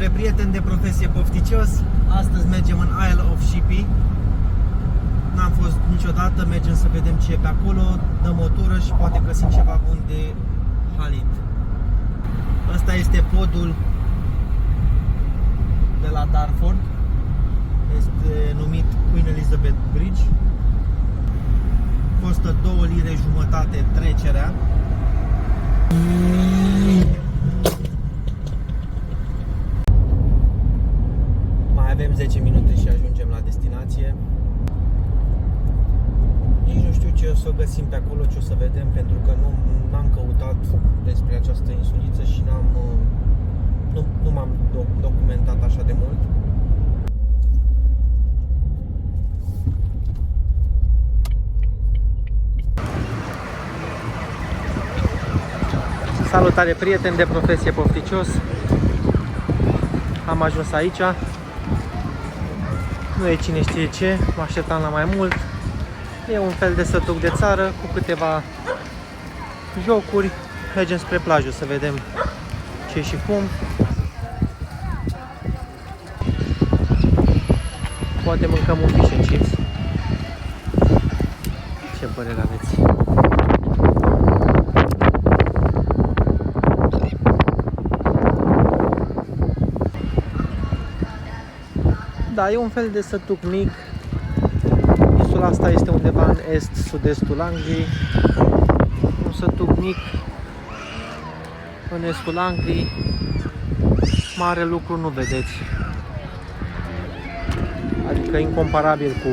Salutare prieteni de profesie pofticios. Astăzi mergem în Isle of Sheppey. N-am fost niciodată, mergem să vedem ce e pe acolo, dăm o tură și poate găsim ceva bun de halit. Ăsta este podul de la Dartford. Este numit Queen Elizabeth Bridge. Costă 2 lire jumătate trecerea. Mai avem 10 minute și ajungem la destinație. Nici nu știu ce o să găsim pe acolo, ce o să vedem, pentru că nu am căutat despre această insuliță și nu m-am documentat așa de mult. Salutare prieteni de profesie pofticios. Am ajuns aici. Nu e cine știe ce, mă așteptam la mai mult. E un fel de sătuc de țară cu câteva jocuri. Mergem spre plajă să vedem ce și cum. Poate mâncăm un fish and chips. Ce părere aveți? Da, e un fel de sătuc mic. Insula asta este undeva în est-sud-estul Angliei. Un sătuc mic în estul Angliei. Mare lucru nu vedeți. Adică incomparabil cu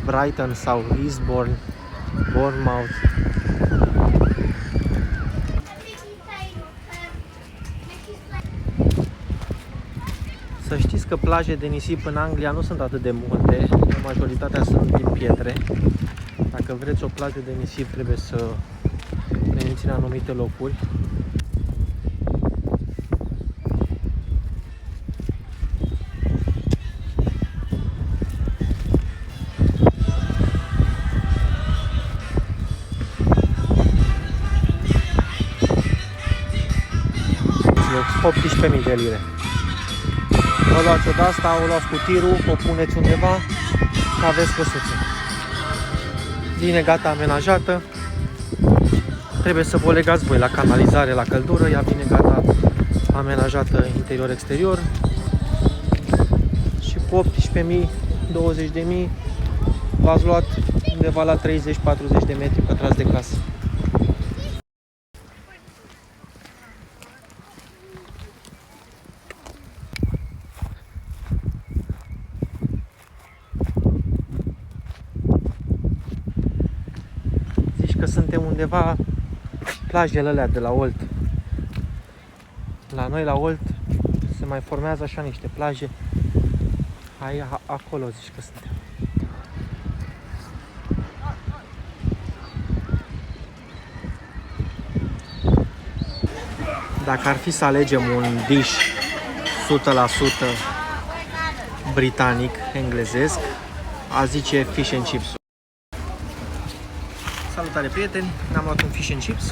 Brighton sau Lisbon, Bournemouth. Să știți că plaje de nisip în Anglia nu sunt atât de multe, majoritatea sunt din pietre. Dacă vreți o plajă de nisip, trebuie să veniți în anumite locuri. $18.000 de lire. O luați o de asta, o luați cu tirul, o puneți undeva și aveți căsuță. Vine gata amenajată. Trebuie să vă legați voi la canalizare, la căldură. Ea vine gata amenajată interior-exterior. Și cu 18.000, 20.000 v-ați luat undeva la 30-40 de metri pătrați de casă. Că suntem undeva plajele alea de la Olt. La noi la Olt se mai formează așa niște plaje. Acolo zici că suntem. Dacă ar fi să alegem un dish 100% britanic, englezesc, a zice fish and chips. Salutare prieteni, ne-am luat un fish and chips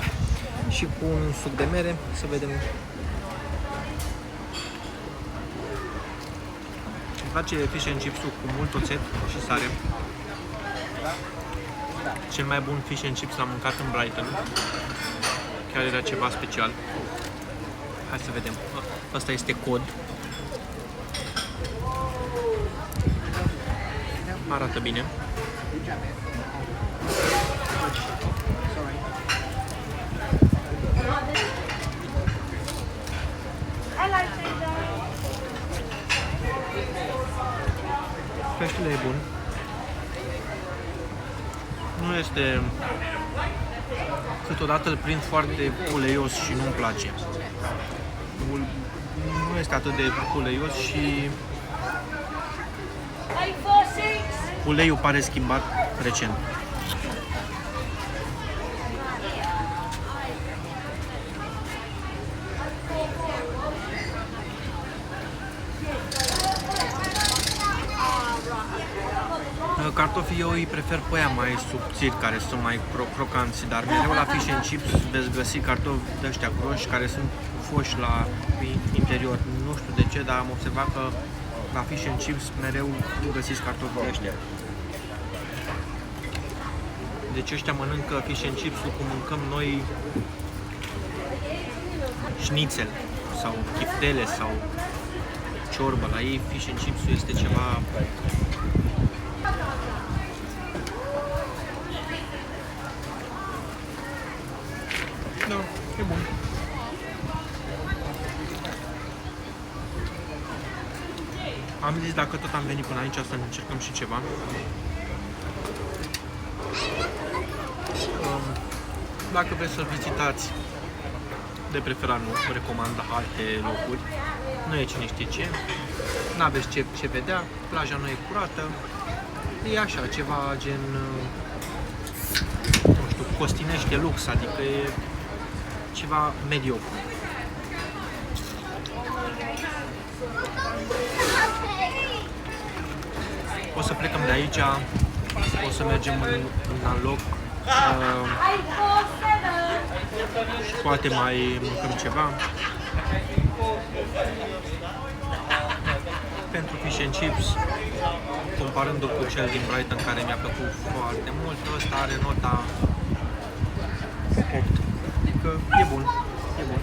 și cu un suc de mere, să vedem. Îmi place fish and chips-ul cu mult oțet și sare. Cel mai bun fish and chips l-am mâncat în Brighton. Chiar era ceva special. Hai să vedem. Asta este cod. Arată bine. Peștele e bun. Nu este... Câteodată îl prind foarte uleios și nu-mi place. Nu este atât de uleios și... Uleiul pare schimbat recent. cartofii eu îi prefer pe aia mai subțiri, care sunt mai crocanți, dar mereu la fish and chips veți găsi cartofi de ăștia groși care sunt foși la interior. Nu știu de ce, dar am observat că la fish and chips mereu găsiți cartofi de ăștia. Deci ăștia mănâncă fish and chips-ul cum mâncăm noi șnițel sau chiftele sau ciorbă. La ei fish and chips-ul este ceva... Da, e bun. Am zis dacă tot am venit până aici să încercăm și ceva. Dacă vreți să vizitați, de preferat nu recomand alte locuri. Nu e cine știe ce, n-aveți ce vedea, plaja nu e curată, e așa, ceva gen, nu știu, Costinești de lux, adică e ceva mediocru. O să plecăm de aici, o să mergem în loc și poate mai mâncăm ceva. Pentru fish and chips, comparându-l cu cel din Brighton, care mi-a plăcut foarte mult, ăsta are nota 8. Adică e bun, e bun.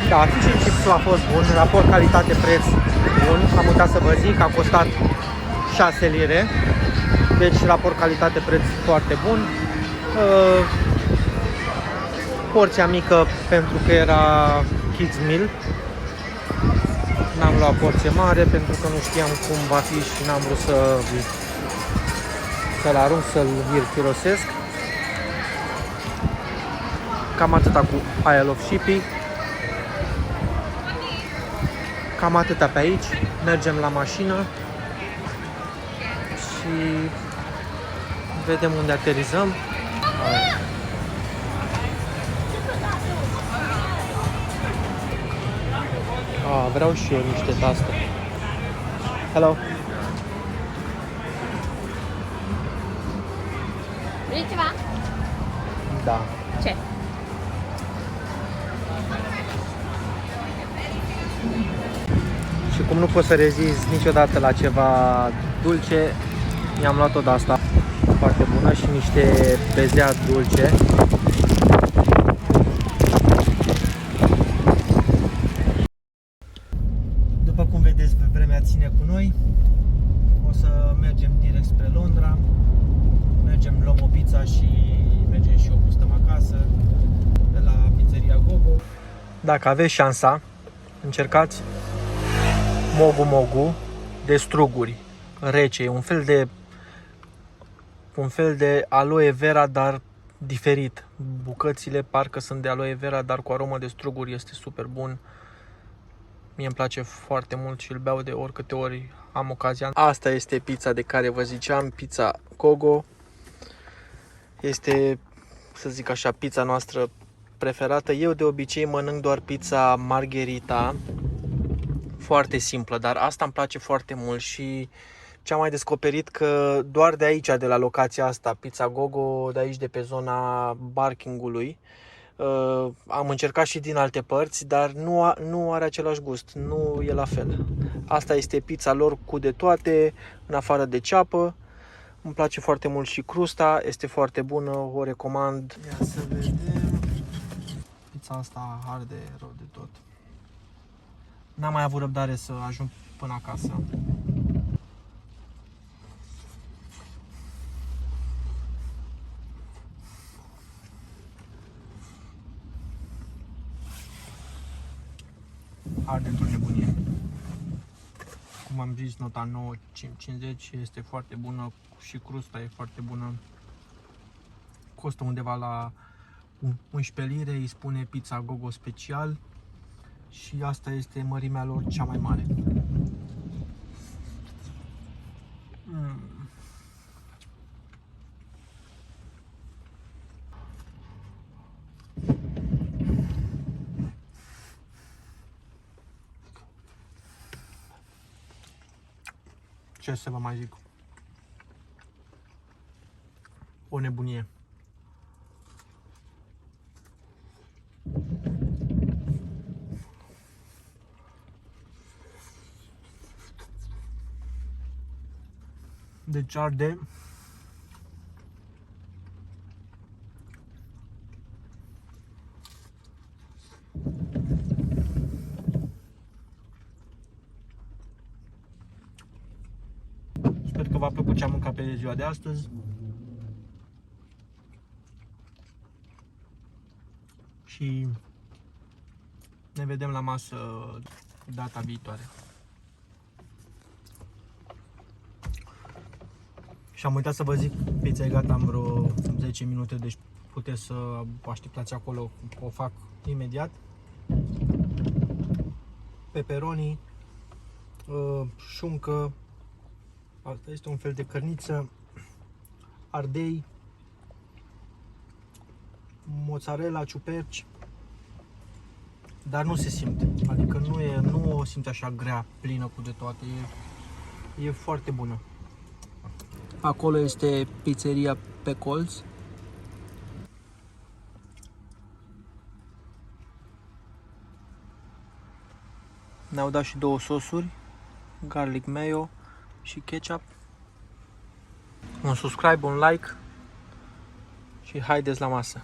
Da, fish and chips-ul a fost bun, raport calitate-preț bun. Am uitat să vă zic, a costat 6 lire. Deci raport calitate-preț foarte bun. Porția mică pentru că era kids meal. N-am luat porție mare pentru că nu știam cum va fi și n-am vrut să-l arunc, să-l irosesc. Cam atâta cu Isle of Sheppey. Cam atâta pe aici. Mergem la mașină și vedem unde aterizăm. Vreau și eu niște taste. Hello. Vrei ceva? Da. Ce? Și cum nu pot să rezist niciodată la ceva dulce, mi-am luat-o de asta foarte bună și niște bezea dulce. După cum vedeți, vremea ține cu noi. O să mergem direct spre Londra. Mergem, luăm o pizza și mergem și eu cu stăm acasă de la pizzeria Gogo. Dacă aveți șansa, încercați Mogu Mogu de struguri rece, e un fel de aloe vera, dar diferit. Bucățile parcă sunt de aloe vera, dar cu aromă de struguri, este super bun. Mie îmi place foarte mult și îl beau de oricâte ori am ocazia. Asta este pizza de care vă ziceam, pizza Gogo. Este, să zic așa, pizza noastră preferată. Eu de obicei mănânc doar pizza Margherita, foarte simplă, dar asta îmi place foarte mult și ce-am mai descoperit că doar de aici, de la locația asta, Pizza Gogo, de aici, de pe zona Barkingului, am încercat și din alte părți, dar nu are același gust, nu e la fel. Asta este pizza lor cu de toate, în afară de ceapă. Îmi place foarte mult și crusta, este foarte bună, o recomand. Ia să vedem. Pizza asta arde rău de tot. N-am mai avut răbdare să ajung până acasă. Arde într-o nebunie. Cum am zis, nota 9,50 este foarte bună și crusta e foarte bună. Costă undeva la 11 lire, îi spune Pizza Gogo special și asta este mărimea lor cea mai mare. Ce să vă mai zic? O nebunie. Deci arde. Sper că v-a plăcut ce am mâncat pe ziua de astăzi. Și ne vedem la masă data viitoare. Și am uitat să vă zic, pizza e gata în vreo 10 minute, deci puteți să așteptați acolo, o fac imediat. Pepperoni, șuncă, asta este un fel de cărniță, ardei, mozzarella, ciuperci, dar nu se simte, adică nu o simți așa grea, plină cu de toate, e foarte bună. Acolo este pizzeria pe colț. Ne-au dat și două sosuri, garlic mayo și ketchup. Un subscribe, un like și haideți la masă.